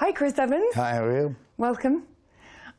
Hi, Chris Evans. Hi, how are you? Welcome.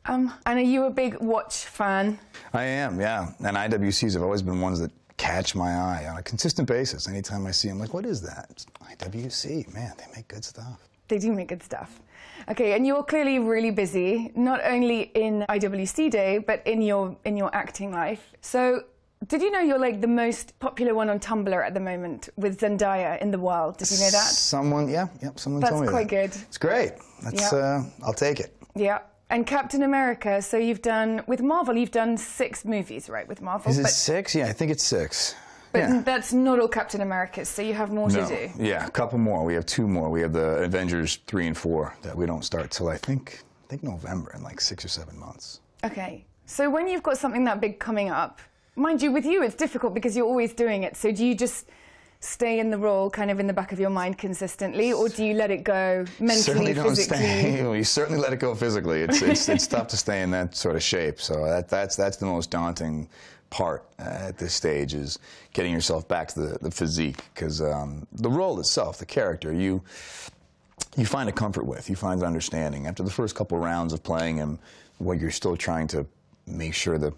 And are you a big watch fan? I am, yeah. And IWCs have always been ones that catch my eye on a consistent basis. Anytime I see them, like, what is that? It's IWC, man, they make good stuff. They do make good stuff. Okay, and you're clearly really busy, not only in IWC Day, but in your acting life. So, did you know you're like the most popular one on Tumblr at the moment with Zendaya in the world? Did you know that? Someone told me that. That's quite good. It's great. That's, I'll take it. Yeah. And Captain America, so you've done, with Marvel, you've done 6 movies, right, with Marvel? Is it 6? Yeah, I think it's 6. But that's not all Captain Americas, so you have more to do. Yeah, a couple more. We have 2 more. We have the Avengers 3 and 4 that we don't start till I think November, in like 6 or 7 months. Okay. So when you've got something that big coming up, mind you, with you it's difficult because you're always doing it, so do you just stay in the role kind of in the back of your mind consistently, or do you let it go mentally, certainly don't physically? Stay. You certainly let it go physically. It's tough to stay in that sort of shape. So that's the most daunting part at this stage, is getting yourself back to the physique, because the role itself, the character, you find a comfort with, you find an understanding. After the first couple rounds of playing him, what you're still trying to make sure the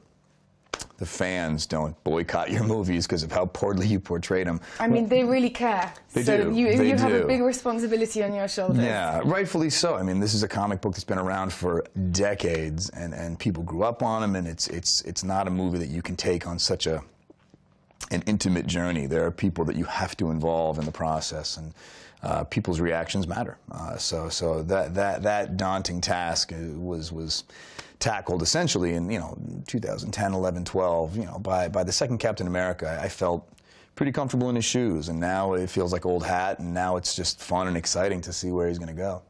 fans don't boycott your movies because of how poorly you portrayed them. I mean, they really care. They so do. You have a big responsibility on your shoulders. Yeah, rightfully so. I mean, this is a comic book that's been around for decades, and people grew up on them, and it's not a movie that you can take on such an intimate journey. There are people that you have to involve in the process, and people's reactions matter. So that daunting task was tackled essentially in 2010, 11, 12. By the second Captain America, I felt pretty comfortable in his shoes, and now it feels like old hat, and now it's just fun and exciting to see where he's going to go.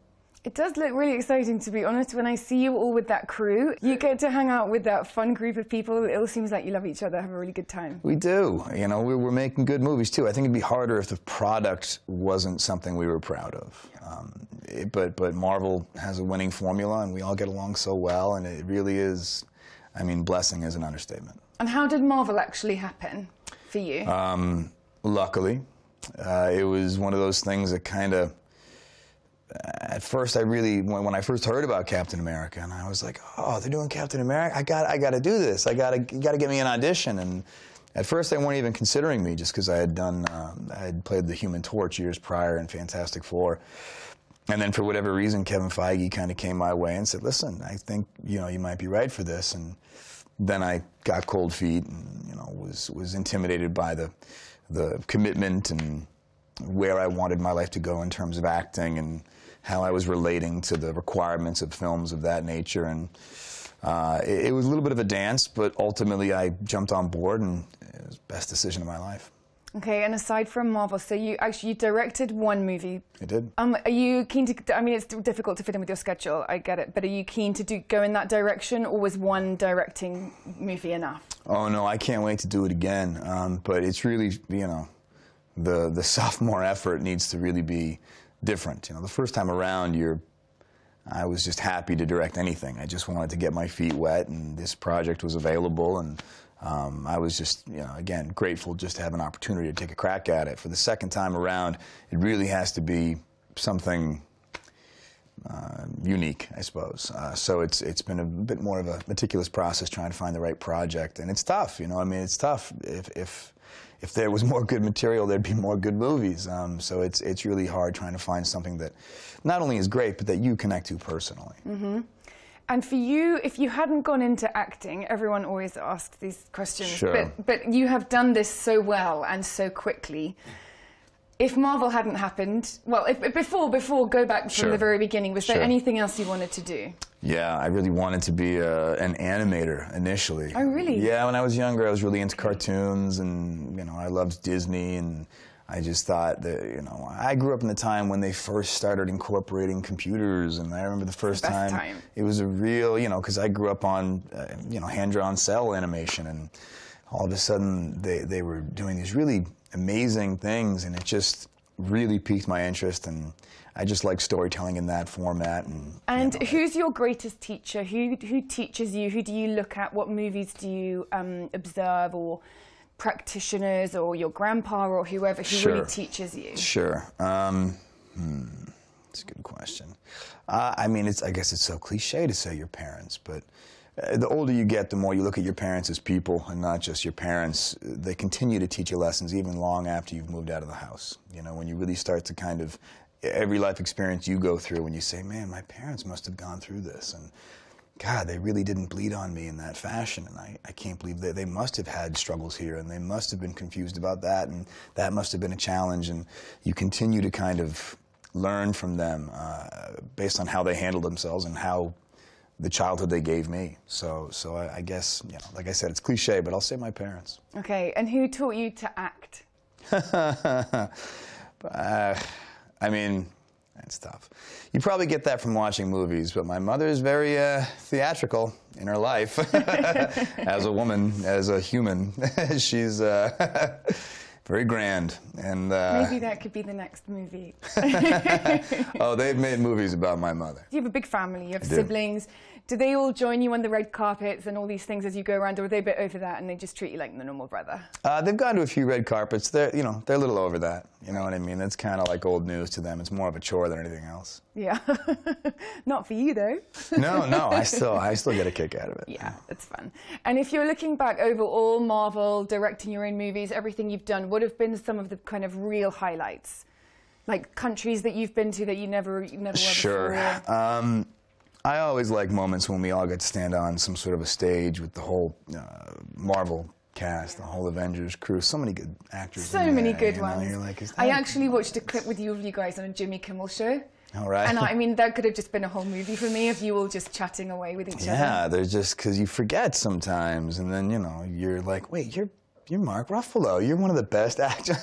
It does look really exciting, to be honest. When I see you all with that crew, you get to hang out with that fun group of people. It all seems like you love each other, have a really good time. We do. We're making good movies too. I think it'd be harder if the product wasn't something we were proud of. But Marvel has a winning formula, and we all get along so well, and it really is, I mean, blessing is an understatement. And how did Marvel actually happen for you? Luckily. It was one of those things that kind of, at first when I first heard about Captain America, and I was like, oh, they're doing Captain America? I got to do this. You got to get me an audition. And at first they weren't even considering me, just because I had played the Human Torch years prior in Fantastic Four. And then for whatever reason, Kevin Feige kind of came my way and said, listen, I think you might be right for this. And then I got cold feet, and was intimidated by the commitment and where I wanted my life to go in terms of acting, and how I was relating to the requirements of films of that nature. And it was a little bit of a dance, but ultimately I jumped on board, and it was the best decision of my life. Okay, and aside from Marvel, so you directed 1 movie. I did. Are you keen to, I mean, it's difficult to fit in with your schedule, I get it, but are you keen to go in that direction, or was 1 directing movie enough? Oh no, I can't wait to do it again. But it's really, the sophomore effort needs to really be different. The first time around, I was just happy to direct anything. I just wanted to get my feet wet, and this project was available, and I was just, again, grateful just to have an opportunity to take a crack at it. For the second time around, it really has to be something unique, I suppose. So it's been a bit more of a meticulous process trying to find the right project, and it's tough. I mean, it's tough. If there was more good material, there'd be more good movies. So it's really hard trying to find something that not only is great, but that you connect to personally. Mm-hmm. And for you, if you hadn't gone into acting, everyone always asks these questions, sure. but you have done this so well and so quickly. If Marvel hadn't happened, well, before go back from sure. the very beginning, was there sure. anything else you wanted to do? Yeah, I really wanted to be an animator initially. Oh, really? Yeah, when I was younger, I was really into cartoons, and I loved Disney, and I just thought that, I grew up in the time when they first started incorporating computers, and I remember the first time it was a real, because I grew up on, hand-drawn cell animation, and all of a sudden they were doing these really amazing things, and it just really piqued my interest, and I just like storytelling in that format. And who's your greatest teacher? Who teaches you? Who do you look at? What movies do you observe, or practitioners, or your grandpa, or whoever who sure. really teaches you? Sure. That's a good question. I mean, I guess it's so cliche to say your parents, but the older you get, the more you look at your parents as people and not just your parents. They continue to teach you lessons even long after you've moved out of the house. You know, when you really start to kind of, every life experience you go through, when you say, man, my parents must have gone through this, and God, they really didn't bleed on me in that fashion, and I can't believe they must have had struggles here, and they must have been confused about that, and that must have been a challenge, and you continue to kind of learn from them based on how they handled themselves and how the childhood they gave me. So I guess, you know, like I said, it's cliche, but I'll say my parents. Okay, and who taught you to act? I mean, it's tough. You probably get that from watching movies, but my mother is very theatrical in her life. As a woman, as a human, she's very grand. And maybe that could be the next movie. Oh, they've made movies about my mother. You have a big family, you have siblings. Do they all join you on the red carpets and all these things as you go around, or are they a bit over that and they just treat you like the normal brother? They've gone to a few red carpets. They're a little over that. You know what I mean? It's kind of like old news to them. It's more of a chore than anything else. Yeah. Not for you, though. No, I still get a kick out of it. Yeah, it's fun. And if you're looking back over all Marvel, directing your own movies, everything you've done, what have been some of the kind of real highlights? Like countries that you've been to that you never were before? Sure. I always like moments when we all get to stand on some sort of a stage with the whole Marvel cast, the whole Avengers crew. So many good actors. So many good ones. You're like, I actually watched a clip with you guys on a Jimmy Kimmel show. All right. And I mean, that could have just been a whole movie for me if you all just chatting away with each other. Yeah, they're just, because you forget sometimes, and then, you know, you're like, wait, you're Mark Ruffalo. You're one of the best actors,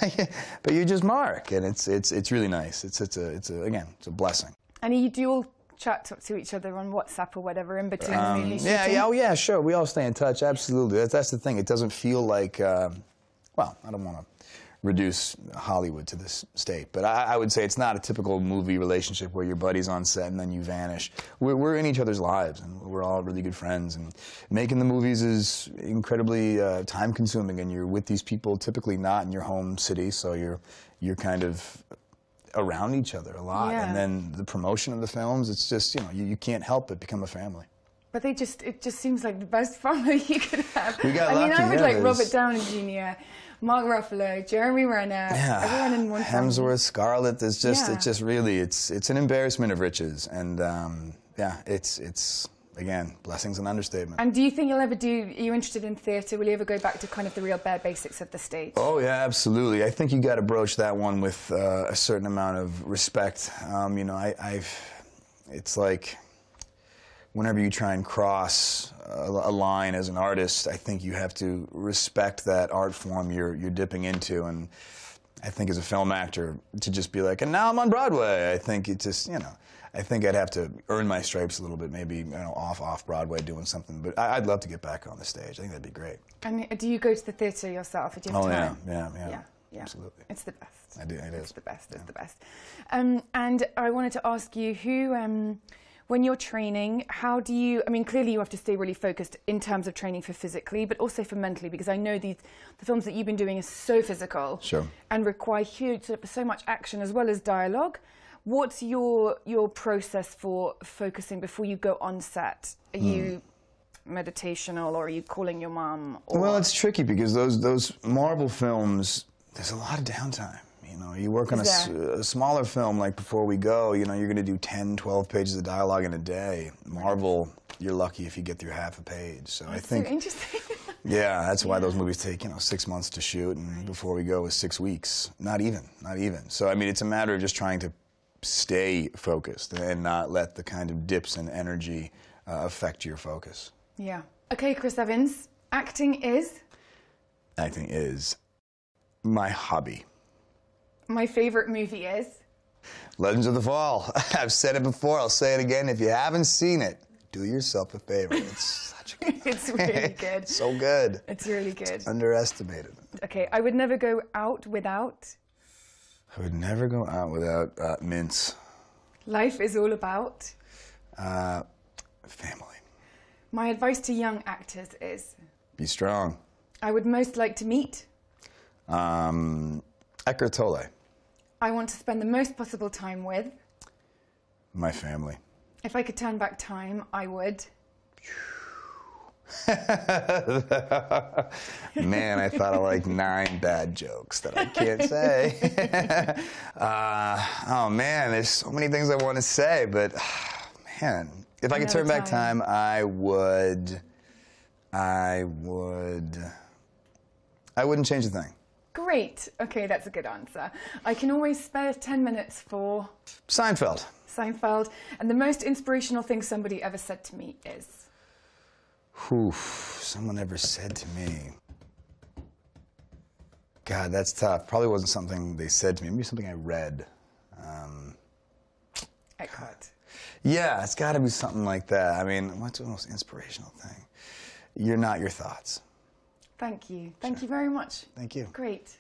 but you're just Mark, and it's really nice. It's a blessing. And you do all chat to each other on WhatsApp or whatever in between movie shooting? Oh yeah, sure. We all stay in touch. Absolutely. That's the thing. It doesn't feel like, well, I don't want to reduce Hollywood to this state, but I would say it's not a typical movie relationship where your buddy's on set and then you vanish. We're in each other's lives, and we're all really good friends. And making the movies is incredibly time-consuming, and you're with these people typically not in your home city, so you're kind of around each other a lot. Yeah. And then the promotion of the films, it's just, you know, you can't help but become a family. But it just seems like the best family you could have. We got lucky. I would like there's Robert Downey Jr., Mark Ruffalo, Jeremy Renner, everyone in one family. Hemsworth, Scarlett. There's just it's just really it's an embarrassment of riches, and yeah, it's again, blessings and understatement. And do you think you'll ever are you interested in theatre? Will you ever go back to kind of the real bare basics of the stage? Oh yeah, absolutely. I think you got to broach that one with a certain amount of respect. You know, it's like, whenever you try and cross a line as an artist, I think you have to respect that art form you're dipping into. And I think as a film actor, to just be like, and now I'm on Broadway, I think it just, you know, I think I'd have to earn my stripes a little bit, maybe, you know, off Broadway doing something. But I'd love to get back on the stage. I think that'd be great. And do you go to the theatre yourself? Do you have time? Yeah. Absolutely. It's the best. It is. It's the best. It's the best. And I wanted to ask you, when you're training, how do you, I mean, clearly you have to stay really focused in terms of training for physically, but also for mentally, because I know the films that you've been doing are so physical. Sure. And require so much action as well as dialogue. What's your process for focusing before you go on set? Are you meditational, or are you calling your mom? Or... Well, it's tricky because those Marvel films, there's a lot of downtime. You know, you work on a smaller film like Before We Go, you know, you're going to do 10, 12 pages of dialogue in a day. Marvel, you're lucky if you get through half a page. So I think, so interesting. Yeah, that's why those movies take, you know, 6 months to shoot, and Before We Go is 6 weeks. Not even. So, I mean, it's a matter of just trying to stay focused and not let the kind of dips in energy affect your focus. Yeah. Okay, Chris Evans, acting is my hobby. My favorite movie is? Legends of the Fall. I've said it before, I'll say it again. If you haven't seen it, do yourself a favor. It's such a good It's really good. So good. It's really good. It's underestimated. Okay, I would never go out without? I would never go out without mints. Life is all about? Family. My advice to young actors is? Be strong. I would most like to meet? Eckhart Tolle. I want to spend the most possible time with? My family. If I could turn back time, I would. Man, I thought of like 9 bad jokes that I can't say. Oh man, there's so many things I want to say, but man, if I could turn back time, I wouldn't change a thing. Great. Okay, that's a good answer. I can always spare 10 minutes for... Seinfeld. Seinfeld. And the most inspirational thing somebody ever said to me is... Someone ever said to me. God, that's tough. Probably wasn't something they said to me. Maybe something I read. Eckhart. Yeah, it's got to be something like that. I mean, what's the most inspirational thing? You're not your thoughts. Thank you. Thank you very much. Thank you. Great.